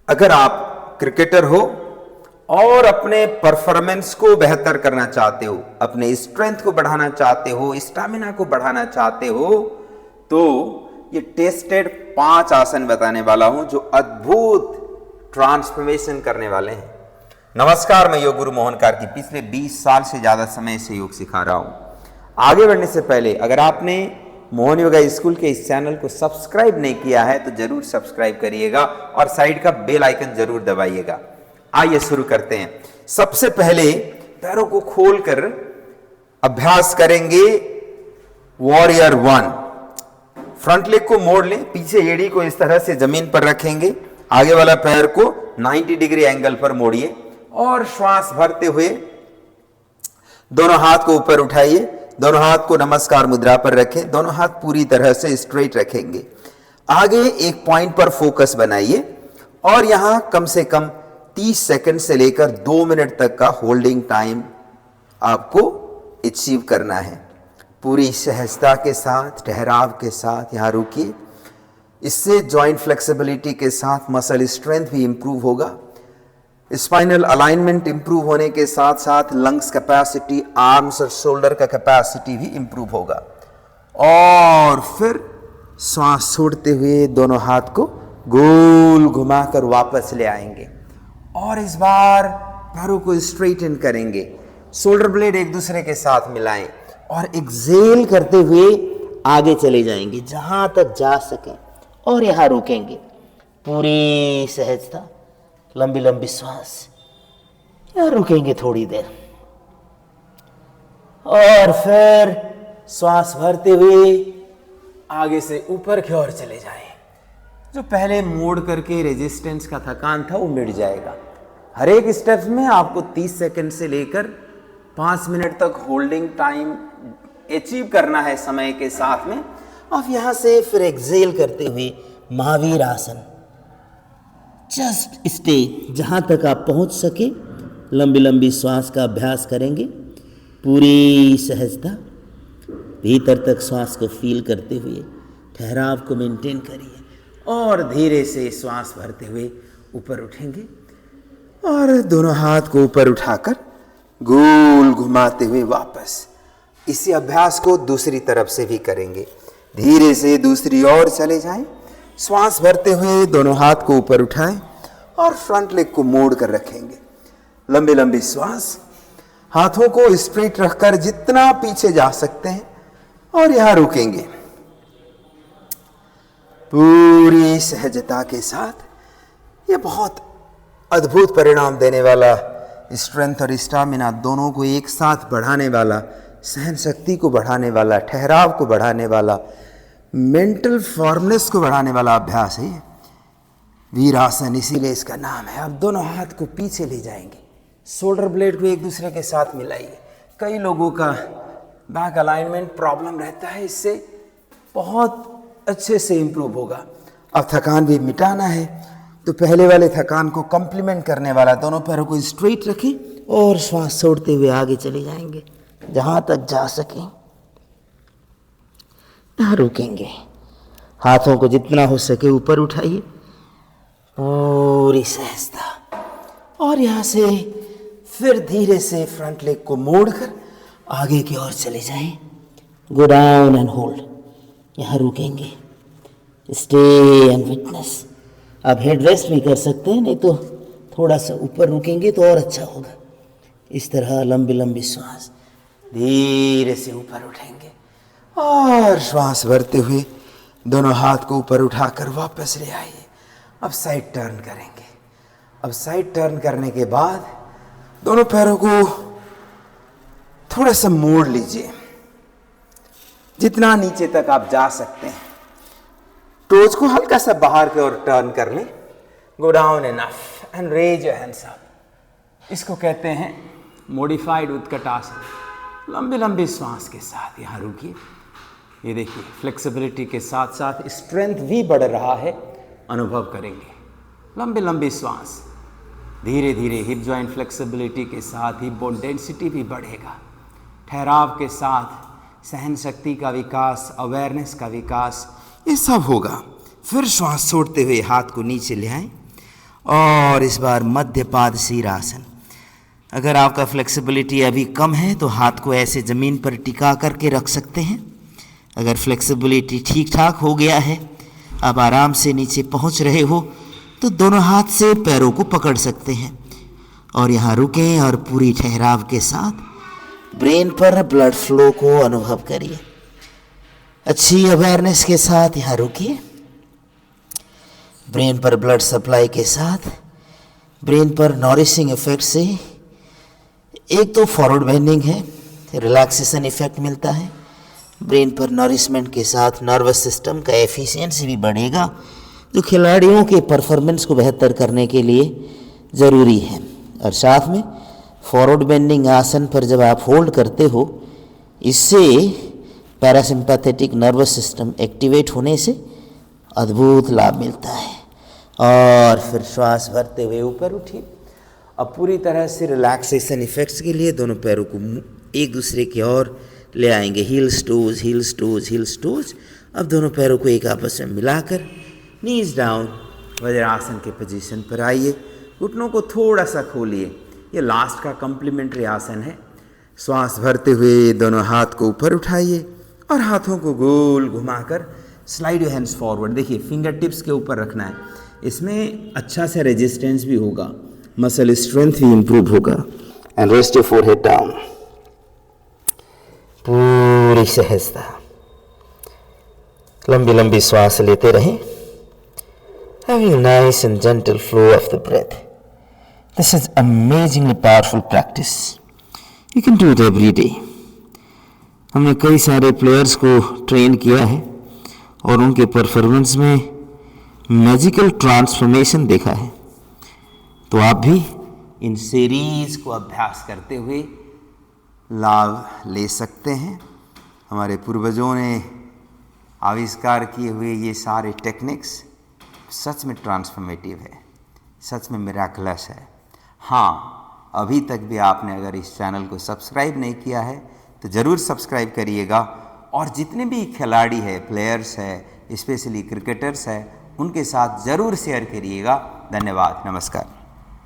अगर आप क्रिकेटर हो और अपने परफॉर्मेंस को बेहतर करना चाहते हो, अपने स्ट्रेंथ को बढ़ाना चाहते हो, स्टैमिना को बढ़ाना चाहते हो, तो ये टेस्टेड 5 आसन बताने वाला हूं जो अद्भुत ट्रांसफॉर्मेशन करने वाले हैं। नमस्कार, मैं योग गुरु मोहन कार्की पिछले 20 साल से ज्यादा समय से योग सिखा रहा हूं। आगे बढ़ने से पहले अगर आपने मोहन योगा स्कूल के इस चैनल को सब्सक्राइब नहीं किया है तो जरूर सब्सक्राइब करिएगा और साइड का बेल आइकन जरूर दबाइएगा। आइए शुरू करते हैं। सबसे पहले पैरों को खोलकर अभ्यास करेंगे वॉरियर 1। फ्रंट लेग को मोड़ लें, पीछे एड़ी को इस तरह से जमीन पर रखेंगे, आगे वाला पैर को 90 डिग्री एंगल पर मोड़िए और श्वास भरते हुए दोनों हाथ को ऊपर उठाइए, दोनों हाथ को नमस्कार मुद्रा पर रखें, दोनों हाथ पूरी तरह से स्ट्रेट रखेंगे। आगे एक पॉइंट पर फोकस बनाइए और यहां कम से कम 30 सेकंड से लेकर 2 मिनट तक का होल्डिंग टाइम आपको अचीव करना है। पूरी सहजता के साथ, ठहराव के साथ यहां रुकिए। इससे जॉइंट फ्लेक्सिबिलिटी के साथ मसल स्ट्रेंथ भी इंप्रूव होगा, स्पाइनल अलाइनमेंट इंप्रूव होने के साथ साथ लंग्स कैपेसिटी, आर्म्स और शोल्डर का कैपेसिटी भी इंप्रूव होगा। और फिर श्वास छोड़ते हुए दोनों हाथ को गोल घुमाकर वापस ले आएंगे और इस बार पैरों को स्ट्रेटन करेंगे, शोल्डर ब्लेड एक दूसरे के साथ मिलाएं और एक्सेल करते हुए आगे चले जाएंगे जहां तक जा सकें और यहां रुकेंगे। पूरी सहजता, लंबी लंबी श्वास, यहां रुकेंगे थोड़ी देर और फिर श्वास भरते हुए आगे से ऊपर की ओर चले जाएं। जो पहले मोड़ करके रेजिस्टेंस का थकान था वो मिट जाएगा। हर एक स्टेप में आपको 30 सेकंड से लेकर 5 मिनट तक होल्डिंग टाइम अचीव करना है समय के साथ में। अब यहां से फिर एक्सेल करते हुए महावीर आसन, जस्ट स्टे जहां तक आप पहुंच सके। लंबी लंबी श्वास का अभ्यास करेंगे, पूरी सहजता, भीतर तक श्वास को फील करते हुए ठहराव को मेंटेन करिए और धीरे से श्वास भरते हुए ऊपर उठेंगे और दोनों हाथ को ऊपर उठाकर गोल घुमाते हुए वापस। इसी अभ्यास को दूसरी तरफ से भी करेंगे। धीरे से दूसरी ओर चले जाएं, श्वास भरते हुए दोनों हाथ को ऊपर उठाएं और फ्रंट लेग को मोड़ कर रखेंगे। लंबी लंबी श्वास, हाथों को स्ट्रेट रखकर जितना पीछे जा सकते हैं और यहां रुकेंगे। पूरी सहजता के साथ ये बहुत अद्भुत परिणाम देने वाला, स्ट्रेंथ और स्टैमिना दोनों को एक साथ बढ़ाने वाला, सहन शक्ति को बढ़ाने वाला, ठहराव को बढ़ाने वाला, मेंटल फॉर्मनेस को बढ़ाने वाला अभ्यास है वीरासन, इसीलिए इसका नाम है। अब दोनों हाथ को पीछे ले जाएंगे, शोल्डर ब्लेड को एक दूसरे के साथ मिलाइए। कई लोगों का बैक अलाइनमेंट प्रॉब्लम रहता है, इससे बहुत अच्छे से इंप्रूव होगा। अब थकान भी मिटाना है तो पहले वाले थकान को कंप्लीमेंट करने वाला दोनों पैरों को स्ट्रेट रखें और श्वास छोड़ते हुए आगे चले जाएंगे जहां तक जा सकें। यहां रुकेंगे, हाथों को जितना हो सके ऊपर उठाइए, पूरी सहजता, और यहां से फिर धीरे से फ्रंट लेग को मोड़कर आगे की ओर चले जाएं। गो डाउन एंड होल्ड, यहां रुकेंगे, स्टे एंड विटनेस। आप हेड रेस्ट भी कर सकते हैं, नहीं तो थोड़ा सा ऊपर रुकेंगे तो और अच्छा होगा। इस तरह लंबी लंबी श्वास, धीरे से ऊपर उठेंगे और श्वास भरते हुए दोनों हाथ को ऊपर उठाकर वापस ले आइए। अब साइड टर्न करेंगे। अब साइड टर्न करने के बाद दोनों पैरों को थोड़ा सा मोड़ लीजिए, जितना नीचे तक आप जा सकते हैं। टोज को हल्का सा बाहर की ओर टर्न कर लें। Go down enough and raise your hands up. इसको कहते हैं मॉडिफाइड उत्कटासन। लंबी लंबी श्वास के साथ यहाँ रुकिए। ये देखिए, फ्लेक्सिबिलिटी के साथ साथ स्ट्रेंथ भी बढ़ रहा है, अनुभव करेंगे। लंबी लंबी श्वास, धीरे धीरे हिप जॉइंट फ्लेक्सिबिलिटी के साथ हिप बोन डेंसिटी भी बढ़ेगा। ठहराव के साथ सहन शक्ति का विकास, अवेयरनेस का विकास, ये सब होगा। फिर श्वास छोड़ते हुए हाथ को नीचे ले आएं और इस बार मध्य पाद शीरासन। अगर आपका फ्लेक्सिबिलिटी अभी कम है तो हाथ को ऐसे ज़मीन पर टिका करके रख सकते हैं। अगर फ्लेक्सिबिलिटी ठीक ठाक हो गया है, आप आराम से नीचे पहुंच रहे हो, तो दोनों हाथ से पैरों को पकड़ सकते हैं और यहाँ रुकें और पूरी ठहराव के साथ ब्रेन पर ब्लड फ्लो को अनुभव करिए। अच्छी अवेयरनेस के साथ यहाँ रुकिए। ब्रेन पर ब्लड सप्लाई के साथ ब्रेन पर नॉरिशिंग इफेक्ट से एक तो फॉरवर्ड बेंडिंग है, रिलैक्सेशन इफेक्ट मिलता है। ब्रेन पर नॉरिशमेंट के साथ नर्वस सिस्टम का एफिशिएंसी भी बढ़ेगा, जो खिलाड़ियों के परफॉर्मेंस को बेहतर करने के लिए ज़रूरी है। और साथ में फॉरवर्ड बेंडिंग आसन पर जब आप होल्ड करते हो, इससे पैरासिम्पैथेटिक नर्वस सिस्टम एक्टिवेट होने से अद्भुत लाभ मिलता है। और फिर श्वास भरते हुए ऊपर उठिए। अब पूरी तरह से रिलैक्सेशन इफेक्ट्स के लिए दोनों पैरों को एक दूसरे की ओर ले आएंगे। Heels toes, heels toes, heels toes. अब दोनों पैरों को एक आपस में मिलाकर नीज डाउन वज्रासन के पोजीशन पर आइए। घुटनों को थोड़ा सा खोलिए। ये लास्ट का कॉम्प्लीमेंट्री आसन है। श्वास भरते हुए दोनों हाथ को ऊपर उठाइए और हाथों को गोल घुमाकर स्लाइड योर हैंड्स फॉरवर्ड। देखिए, फिंगर टिप्स के ऊपर रखना है। इसमें अच्छा सा रेजिस्टेंस भी होगा, मसल स्ट्रेंथ भी इंप्रूव होगा। And rest your forehead down. पूरी सहजता, लंबी लंबी श्वास लेते रहें। Having a nice and gentle flow of the breath. This is amazingly powerful practice. You can do it every day. हमने कई सारे प्लेयर्स को ट्रेन किया है और उनके परफॉर्मेंस में मैजिकल ट्रांसफॉर्मेशन देखा है। तो आप भी इन सीरीज को अभ्यास करते हुए लाभ ले सकते हैं। हमारे पूर्वजों ने आविष्कार किए हुए ये सारे टेक्निक्स सच में ट्रांसफॉर्मेटिव है, सच में मिराकलस है। हाँ, अभी तक भी आपने अगर इस चैनल को सब्सक्राइब नहीं किया है तो ज़रूर सब्सक्राइब करिएगा। और जितने भी खिलाड़ी है, प्लेयर्स है, स्पेशली क्रिकेटर्स है, उनके साथ ज़रूर शेयर करिएगा। धन्यवाद, नमस्कार।